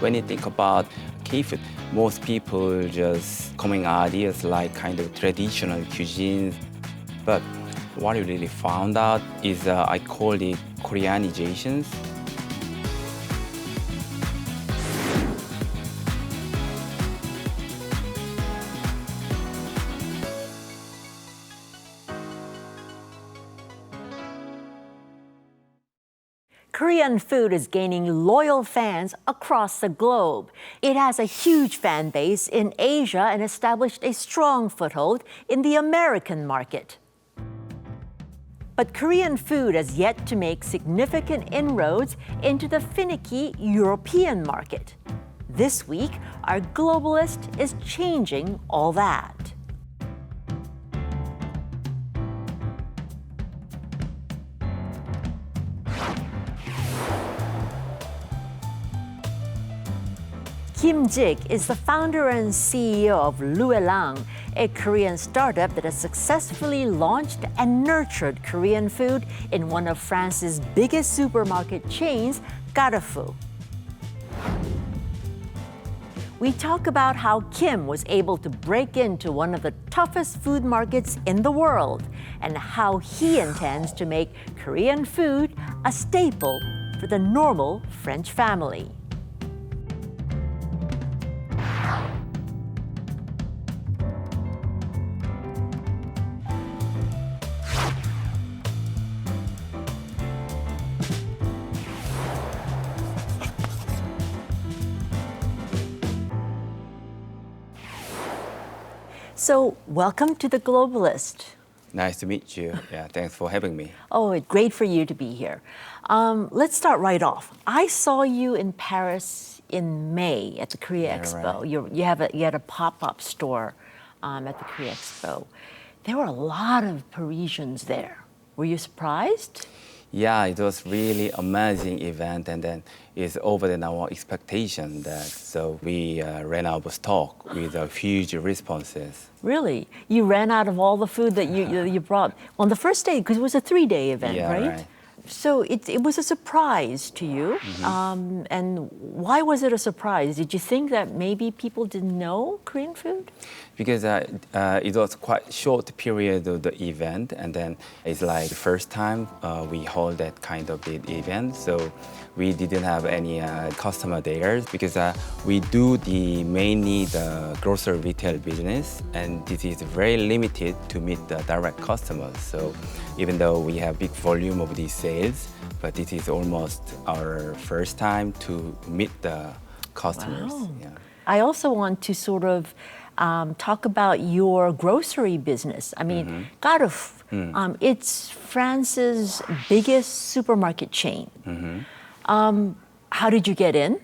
when you think about KFood, most people just coming ideas like kind of traditional cuisines. But what I really found out is I call it Koreanizations. Korean food is gaining loyal fans across the globe. It has a huge fan base in Asia and established a strong foothold in the American market. But Korean food has yet to make significant inroads into the finicky European market. This week, our Globalist is changing all that. Kim Jik is the founder and CEO of Louetlang, a Korean startup that has successfully launched and nurtured Korean food in one of France's biggest supermarket chains, Carrefour. We talk about how Kim was able to break into one of the toughest food markets in the world and how he intends to make Korean food a staple for the normal French family. So, welcome to the Globalist. Nice to meet you. Yeah, thanks for having me. Oh, it's great for you to be here. Let's start right off. I saw you in Paris in May at the Koreanexpo. Right. You had a pop-up store at the Koreanexpo. There were a lot of Parisians there. Were you surprised? Yeah, it was really amazing event, and then it's over than our expectation. So we ran out of stock with huge responses. Really? You ran out of all the food that you brought on the first day, because it was a 3-day event, Yeah, right. So it was a surprise to you. And why was it a surprise? Did you think that maybe people didn't know Korean food? Because it was quite short period of the event, and then it's like the first time we hold that kind of big event. So we didn't have any customer data because we do mainly the grocery retail business, and this is very limited to meet the direct customers. So even though we have big volume of these sales, but this is almost our first time to meet the customers. Wow. Yeah. I also want to sort of talk about your grocery business. I mean, Carrefour, it's France's biggest supermarket chain. How did you get in?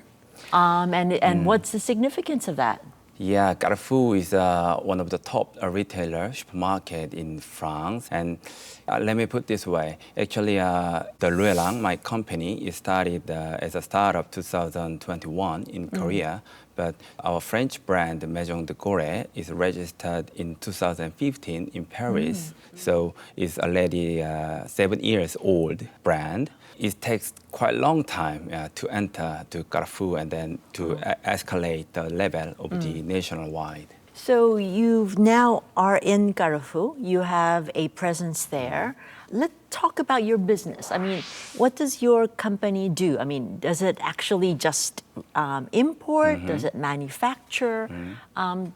And what's the significance of that? Yeah, Carrefour is one of the top retailer supermarket in France. And let me put this way. Actually, the Louetlang, my company, is started as a startup 2021 in Korea. But our French brand, Me종드꼬레, is registered in 2015 in Paris. So it's already 7 years old brand. It takes quite a long time to enter to Carrefour and then to escalate the level of the nationwide. So you now are in Carrefour. You have a presence there. Let's talk about your business. I mean, what does your company do? I mean, does it actually just import? Does it manufacture?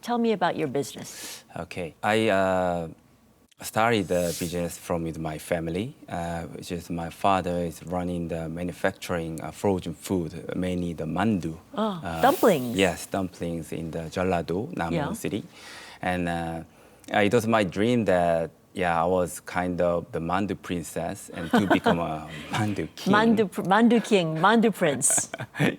Tell me about your business. Okay, I started the business from with my family, which is my father is running the manufacturing frozen food, mainly the mandu. Dumplings. Yes, dumplings in the Jeollado, Namong City. And it was my dream that, I was kind of the mandu princess and to become a mandu king. Mandu king, mandu prince.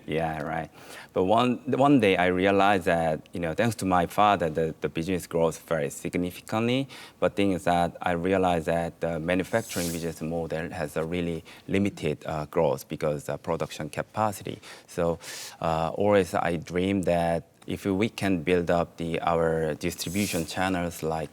Yeah, right. But one day I realized that, thanks to my father, the business grows very significantly. But thing is that I realized that the manufacturing business model has a really limited growth because of production capacity. So always I dream that if we can build up our distribution channels like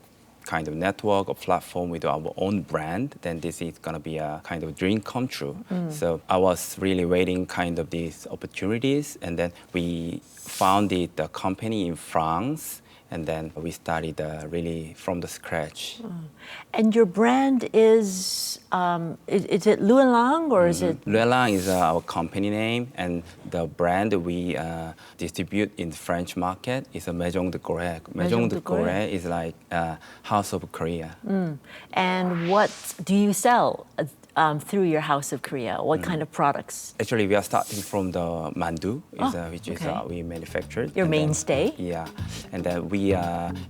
kind of network or platform with our own brand, then this is going to be a kind of dream come true. So I was really waiting kind of these opportunities, and then we founded the company in France, and then we started really from the scratch. And your brand is it Louetlang or is it? Louetlang is our company name, and the brand we distribute in the French market is a Me종드꼬레. Me종드꼬레 is like House of Korea. And what do you sell through your House of Korea? What kind of products? Actually, we are starting from the mandu, which is okay. we manufactured. Your And then- mainstay? Yeah, and then we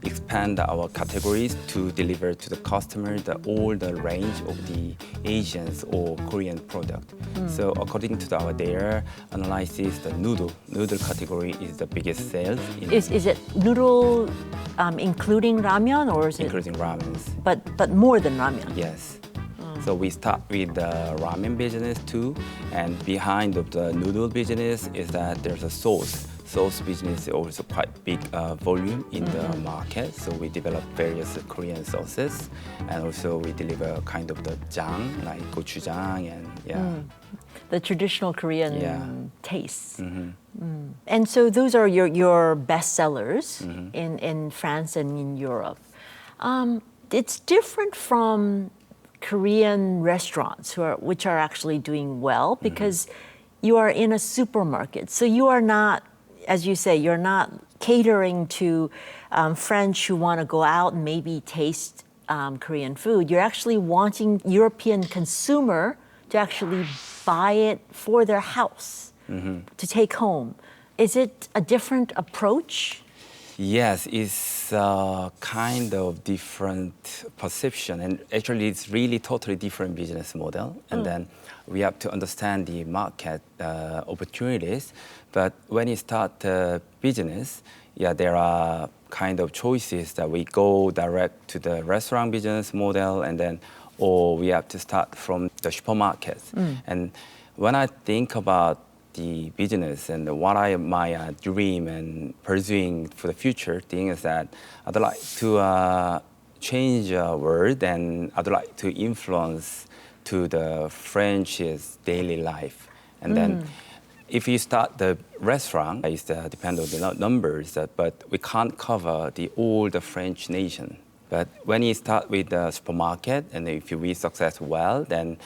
expand our categories to deliver to the customer all the range of the Asians or Korean product. So according to our data analysis, the noodle category is the biggest sales, Is it noodle including ramyeon or is it? including ramens. But more than ramyeon. Yes. So we start with the ramen business too, and behind of the noodle business is that there's a sauce. Sauce business is also quite big volume in the market. So we develop various Korean sauces, and also we deliver kind of the jang, like gochujang, and The traditional Korean Yeah. tastes. And so those are your best sellers in France and in Europe. It's different from Korean restaurants which are actually doing well because you are in a supermarket. So you are not, as you say, you're not catering to French who want to go out and maybe taste Korean food. You're actually wanting European consumer to actually buy it for their house to take home. Is it a different approach? Yes, it's a kind of different perception, and actually it's really totally different business model. And then we have to understand the market opportunities. But when you start the business, there are kind of choices that we go direct to the restaurant business model, and then or we have to start from the supermarkets. And when I think about the business and what my dream and pursuing for the future thing is that I'd like to change the world, and I'd like to influence to the French's daily life. And then if you start the restaurant, it depends on the numbers, but we can't cover all the French nation. But when you start with the supermarket, and if you be successful well, then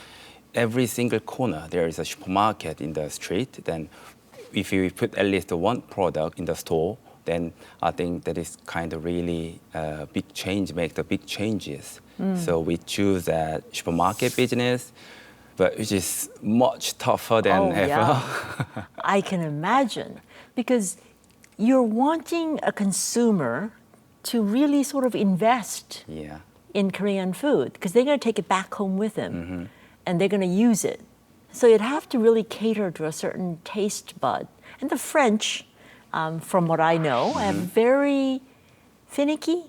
every single corner there is a supermarket in the street. Then if you put at least one product in the store, then I think that is kind of really big change, make the big changes. So we choose that supermarket business, but which is much tougher than ever. Yeah. I can imagine, because you're wanting a consumer to really sort of invest Yeah. in Korean food because they're going to take it back home with them and they're going to use it. So you'd have to really cater to a certain taste bud. And the French, from what I know, are very finicky.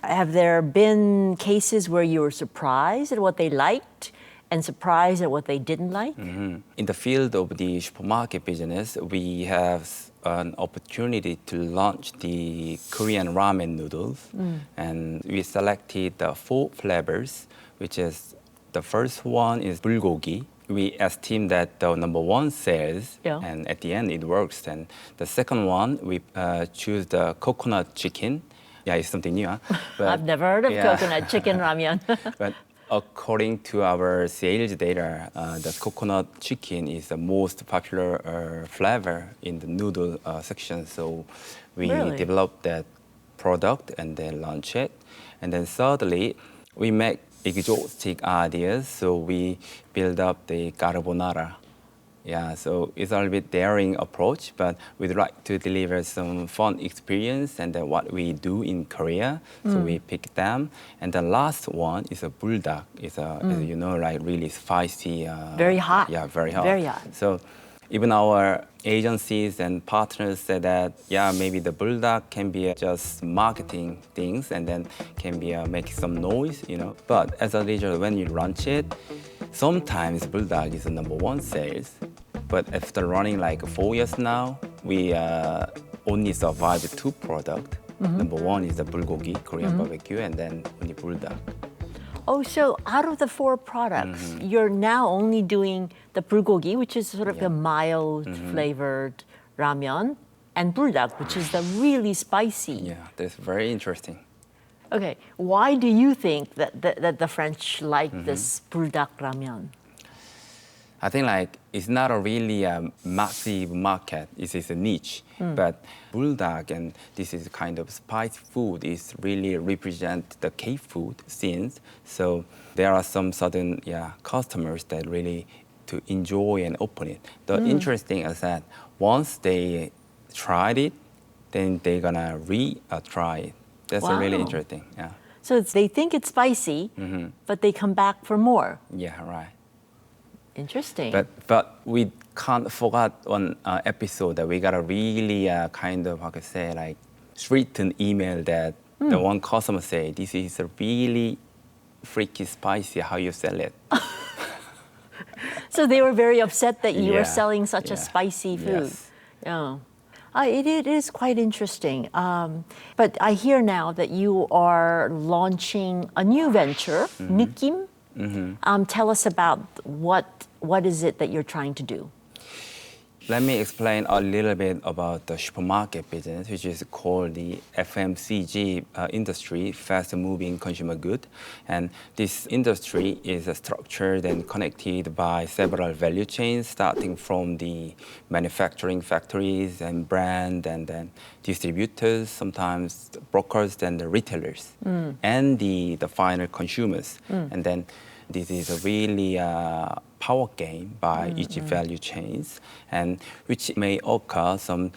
Have there been cases where you were surprised at what they liked and surprised at what they didn't like? In the field of the supermarket business, we have an opportunity to launch the Korean ramen noodles. And we selected the 4 flavors, which is the first one is bulgogi. We estimate that the number 1 sells, and at the end it works. And the second one, we choose the coconut chicken. Yeah, it's something new. But, I've never heard of coconut chicken ramyeon. But according to our sales data, the coconut chicken is the most popular flavor in the noodle section. So we developed that product and then launch it. And then thirdly, we make exotic ideas. So we build up the carbonara. Yeah, so it's a little bit daring approach, but we'd like to deliver some fun experience and then what we do in Korea. So we pick them. And the last one is a buldak. It's as you know, like really spicy. Very hot. Yeah, very hot. Very hot. So even our agencies and partners said that, maybe the buldak can be just marketing things and then can be make some noise, But as a result, when you launch it, sometimes buldak is the number 1 sales. But after running like 4 years now, we only survived 2 products. Number one is the bulgogi, Korean barbecue, and then only buldak. Oh, so out of the four products, you're now only doing the bulgogi, which is sort of a mild flavored ramen, and buldak, which is the really spicy. Yeah, that's very interesting. Okay, why do you think that the French like this buldak ramen? I think like it's not a really massive market. It is a niche, but buldak and this is kind of spice food is really represent the KFood scenes. So there are some certain customers that really to enjoy and open it. The interesting is that once they tried it, then they're gonna try it. That's really interesting. Yeah. So they think it's spicy, but they come back for more. Yeah. Right. Interesting. But we can't forget one episode that we got a really kind of, how can I say, like written email that the one customer say, this is a really freaky spicy how you sell it. So they were very upset that you were selling such a spicy food. Yes. Yeah. It is quite interesting. But I hear now that you are launching a new venture, 느낌. Tell us about what is it that you're trying to do? Let me explain a little bit about the supermarket business, which is called the FMCG industry, fast-moving consumer good. And this industry is structured and connected by several value chains, starting from the manufacturing factories and brand, and then distributors, sometimes brokers, and the retailers, and the final consumers. And then this is a really power game by each value chains, and which may occur some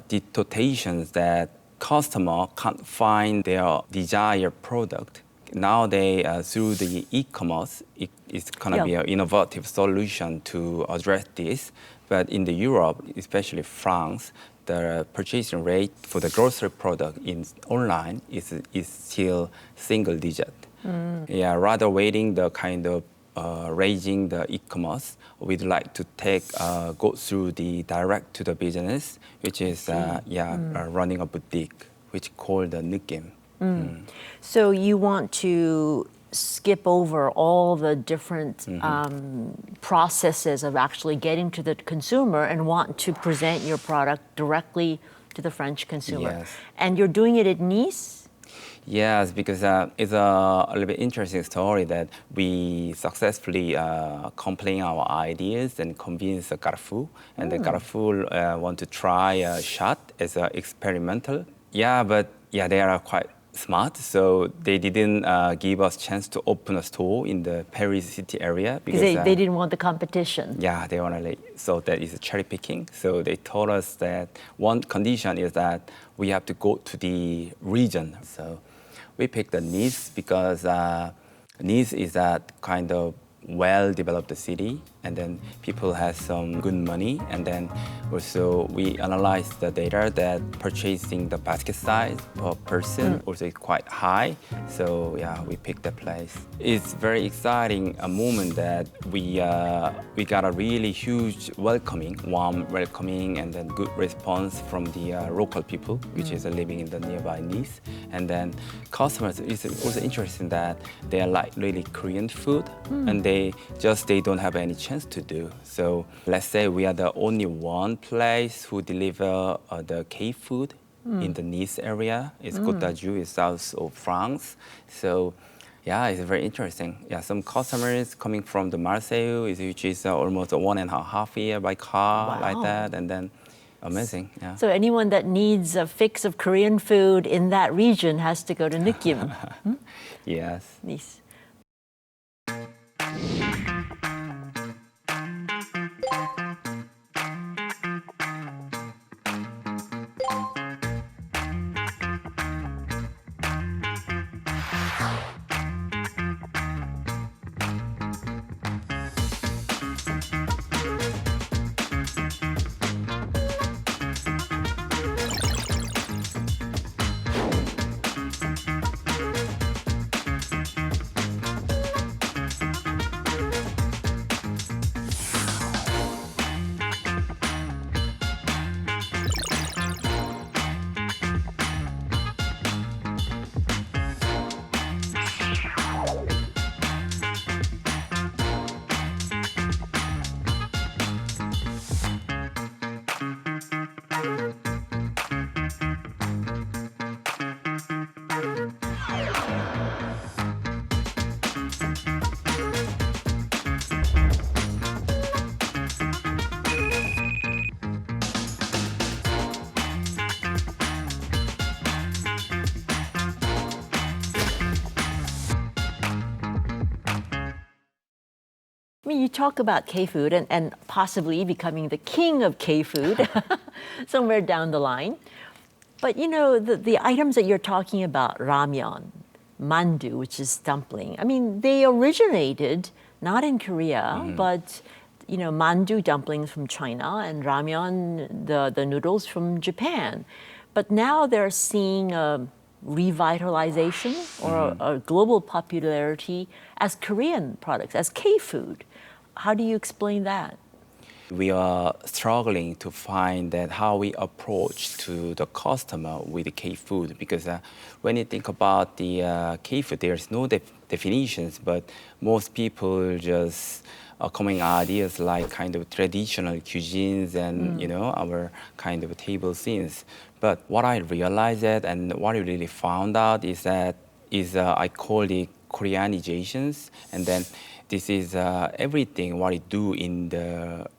distortions that customer can't find their desired product. Now they through the e-commerce, it's gonna be an innovative solution to address this. But in the Europe, especially France, the purchasing rate for the grocery product in online is still single digit. Yeah, rather waiting the kind of raising the e-commerce, we'd like to go through the direct to the business, which is running a boutique, which called the 느낌. So you want to skip over all the different processes of actually getting to the consumer and want to present your product directly to the French consumer. Yes. And you're doing it in Nice? Yes, because it's a little bit interesting story that we successfully completing our ideas and convince Carrefour, and the Carrefour want to try a shot as an experimental. Yeah, but they are quite smart, so they didn't give us chance to open a store in the Paris city area Because they didn't want the competition. Yeah, they want to so that is cherry picking. So they told us that one condition is that we have to go to the region. So we picked the Nice because Nice is that kind of well-developed city, and then people have some good money, and then also we analyzed the data that purchasing the basket size per person also is quite high. So we picked the place. It's very exciting a moment that we got a really huge warm welcoming, and then good response from the local people, which is living in the nearby Nice. And then customers is also interesting that they like really Korean food, and they don't have any chance to do. So let's say we are the only one place who deliver the KFood in the Nice area. It's Côte d'Azur, it's south of France. So it's very interesting. Yeah, some customers coming from the Marseille, which is almost 1.5 years by car, like that, and then amazing. Yeah. So anyone that needs a fix of Korean food in that region has to go to 느낌. Yes. Nice. I mean, you talk about K-food and possibly becoming the king of K-food somewhere down the line. But you know, the items that you're talking about, ramyeon, mandu, which is dumpling, I mean, they originated not in Korea, but you know, mandu dumplings from China and ramyeon, the noodles from Japan. But now they're seeing a revitalization or a global popularity as Korean products, as K-food. How do you explain that? We are struggling to find that how we approach to the customer with the K-food, because when you think about the K-food, there's no definitions, but most people just are coming ideas like kind of traditional cuisines and you know, our kind of table scenes. But what I realized that and what I really found out is that I call it Koreanizations, and then this is everything what we do in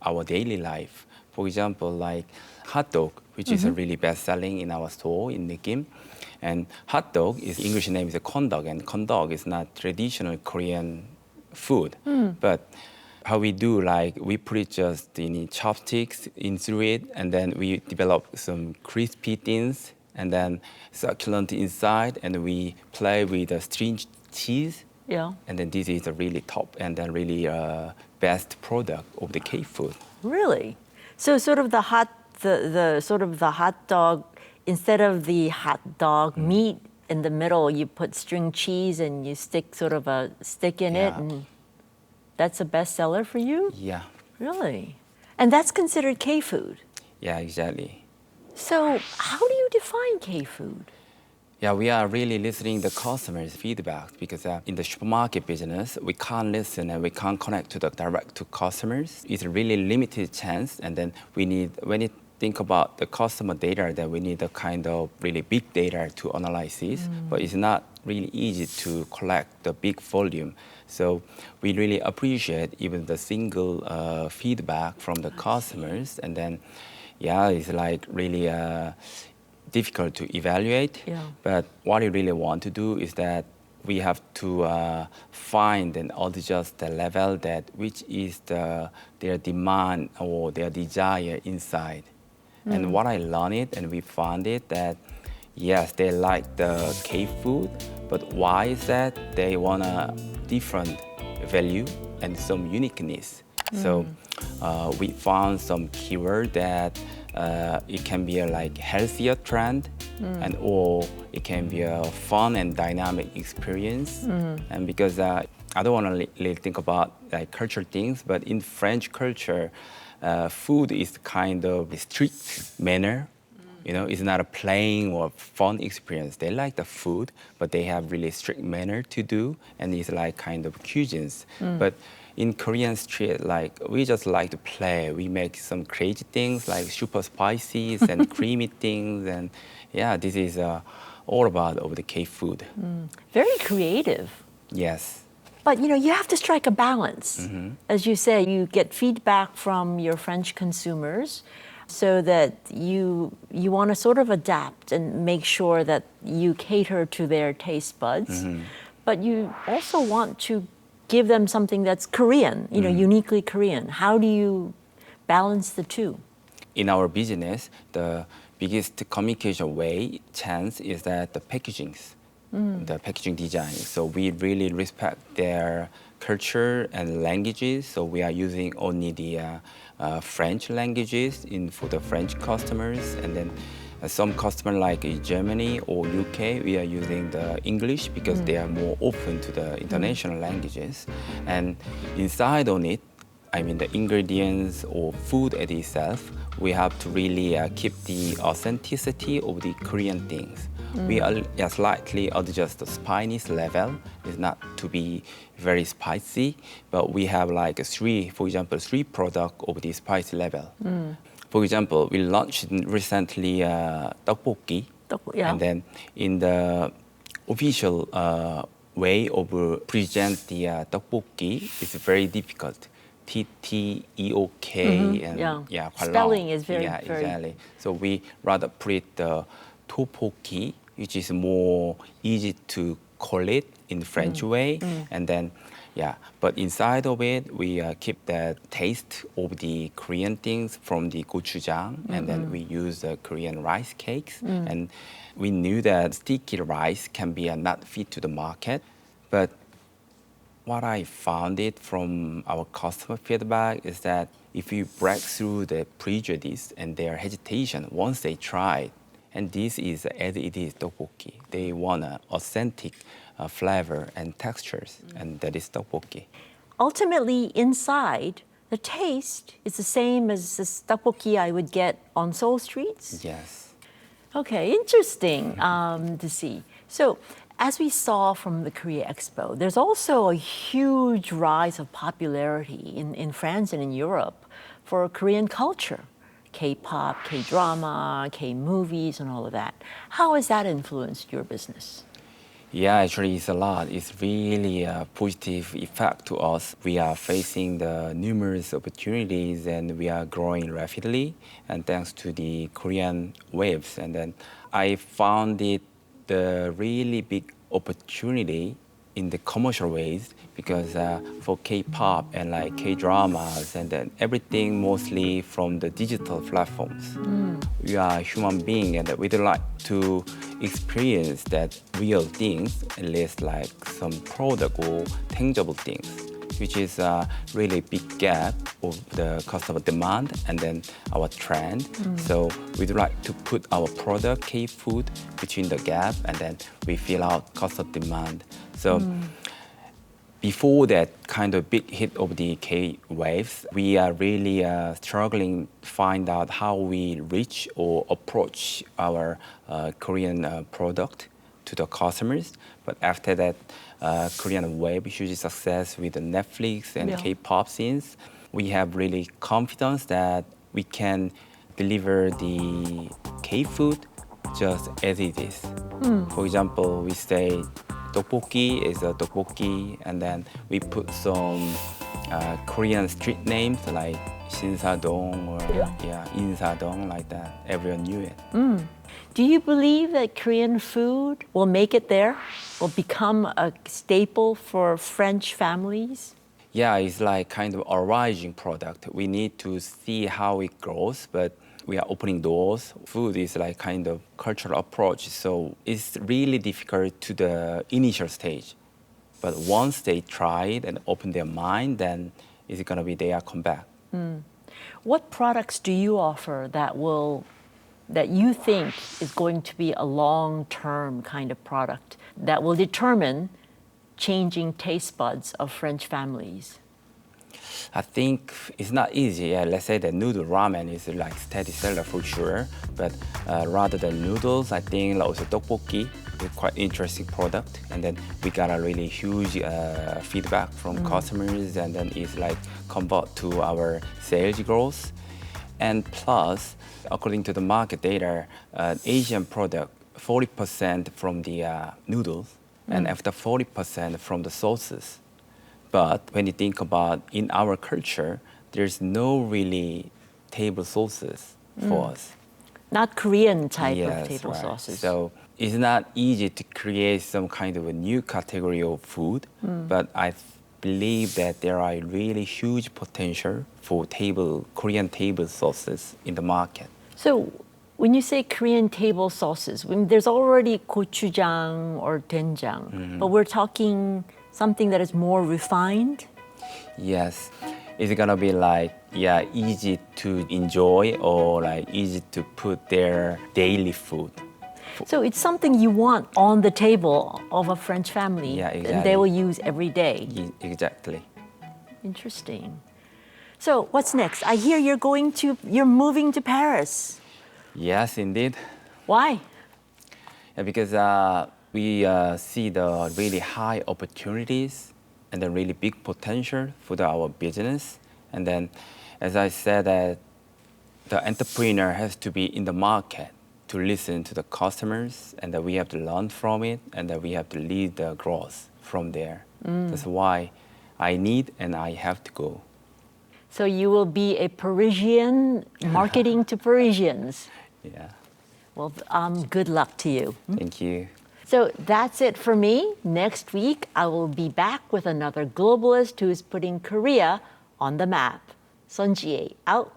our daily life. For example, like hot dog, which is a really best-selling in our store in Nikim. And hot dog, is English name is a kondog, and kondog is not traditional Korean food. But how we do, like we put it just in chopsticks into it, and then we develop some crispy things, and then succulent inside, and we play with the string cheese. Yeah. And then this is a really top and then really best product of the K-food. Really? So sort of the hot dog, instead of the hot dog meat in the middle, you put string cheese and you stick sort of a stick in it, and that's a bestseller for you? Yeah. Really? And that's considered K-food? Yeah, exactly. So how do you define K-food? Yeah, we are really listening to the customers' feedback, because in the supermarket business, we can't listen and we can't connect to the direct to customers. It's a really limited chance, and then we need, when you think about the customer data, that we need a kind of really big data to analyze this, but it's not really easy to collect the big volume. So we really appreciate even the single feedback from the customers, and then yeah, it's like really difficult to evaluate. Yeah. But what we really want to do is that we have to find and adjust the level that which is their demand or their desire inside. And what I learned it, and we found it, that yes, they like the K-food, but why is that? They want a different value and some uniqueness. So we found some keyword that it can be a like healthier trend, and or it can be a fun and dynamic experience. And because I don't want to really think about like cultural things, but in French culture, food is kind of a strict manner. You know, it's not a playing or fun experience. They like the food, but they have really strict manner to do, and it's like kind of cuisines. But in Korean street, like we just like to play. We make some crazy things like super spicy and creamy things, and yeah, this is all about of the K-food. Very creative. Yes. But you know, you have to strike a balance. As you say, you get feedback from your French consumers, so that you want to sort of adapt and make sure that you cater to their taste buds. But you also want to give them something that's Korean, you know, uniquely Korean. How do you balance the two? In our business, the biggest communication way chance is that the packagings, the packaging design. So we really respect their culture and languages. So we are using only the French languages for the French customers, and then some customers like Germany or UK, we are using the English because they are more open to the international languages. And inside on it, I mean the ingredients or food at itself, we have to really keep the authenticity of the Korean things. We are slightly adjust the spiciness level. It's not to be very spicy, but we have like three products of the spice level. For example, we launched recently tteokbokki, and then in the official way of present the tteokbokki, it's very difficult. T-T-E-O-K and spelling is very exactly. So we rather put the tteokbokki, which is more easy to call it in the French way, and then Yeah, but inside of it, we keep the taste of the Korean things from the gochujang, and then we use the Korean rice cakes. And we knew that sticky rice can be not fit to the market, but what I found it from our customer feedback is that if you break through the prejudice and their hesitation once they try it, and this is as it is tteokbokki, they want an authentic flavor and textures, and that is tteokbokki. Ultimately, inside, the taste is the same as the tteokbokki I would get on Seoul streets? Yes. Okay, interesting to see. So, as we saw from the Korea Expo, there's also a huge rise of popularity in France and in Europe for Korean culture. K-pop, K-drama, K-movies, and all of that. How has that influenced your business? Yeah, actually, it's a lot. It's really a positive effect to us. We are facing the numerous opportunities and we are growing rapidly, and thanks to the Korean waves. And then I found it the really big opportunity in the commercial ways because for K-pop and like K-dramas and then everything mostly from the digital platforms. We are human beings and we'd like to experience that real things, at least like some product or tangible things, which is a really big gap of the customer demand and then our trend. So we'd like to put our product, KFood, between the gap and then we fill out customer demand. So before that kind of big hit of the K waves, we are really struggling to find out how we reach or approach our Korean product to the customers. But after that Korean wave, huge success with the Netflix and K-pop scenes, we have really confidence that we can deliver the K-food just as it is. For example, we say tteokbokki is a tteokbokki, and then we put some Korean street names like Shinsadong or Insadong, like that. Everyone knew it. Do you believe that Korean food will make it there? Will become a staple for French families? Yeah, it's like kind of a rising product. We need to see how it grows, but we are opening doors. Food is like kind of cultural approach, so it's really difficult to the initial stage. But once they try it and open their mind, then it's gonna be their comeback. What products do you offer that you think is going to be a long-term kind of product that will determine changing taste buds of French families? I think it's not easy. Yeah, let's say the noodle ramen is like steady seller for sure, but rather than noodles, I think like also tteokbokki is quite interesting product. And then we got a really huge feedback from customers, and then it's like convert to our sales growth. And plus, according to the market data, Asian product 40% from the noodles, and after 40% from the sauces. But when you think about in our culture, there's no really table sauces for us. Not Korean type Yes, of table right. sauces. So it's not easy to create some kind of a new category of food, but I believe that there are really huge potential for Korean table sauces in the market. So when you say Korean table sauces, there's already gochujang or doenjang, but we're talking something that is more refined? Yes, it's gonna be like, easy to enjoy or like easy to put their daily food. So it's something you want on the table of a French family Yeah, and they exactly. will use every day. Exactly. Interesting. So what's next? I hear you're moving to Paris. Yes, indeed. Why? Yeah, because we see the really high opportunities and the really big potential for our business. And then, as I said, that the entrepreneur has to be in the market to listen to the customers, and that we have to learn from it, and that we have to lead the growth from there. That's why I need and I have to go. So you will be a Parisian marketing to Parisians. Yeah, Well, good luck to you. thank you. So that's it for me. Next week, I will be back with another globalist who is putting Korea on the map. Son Jie, out.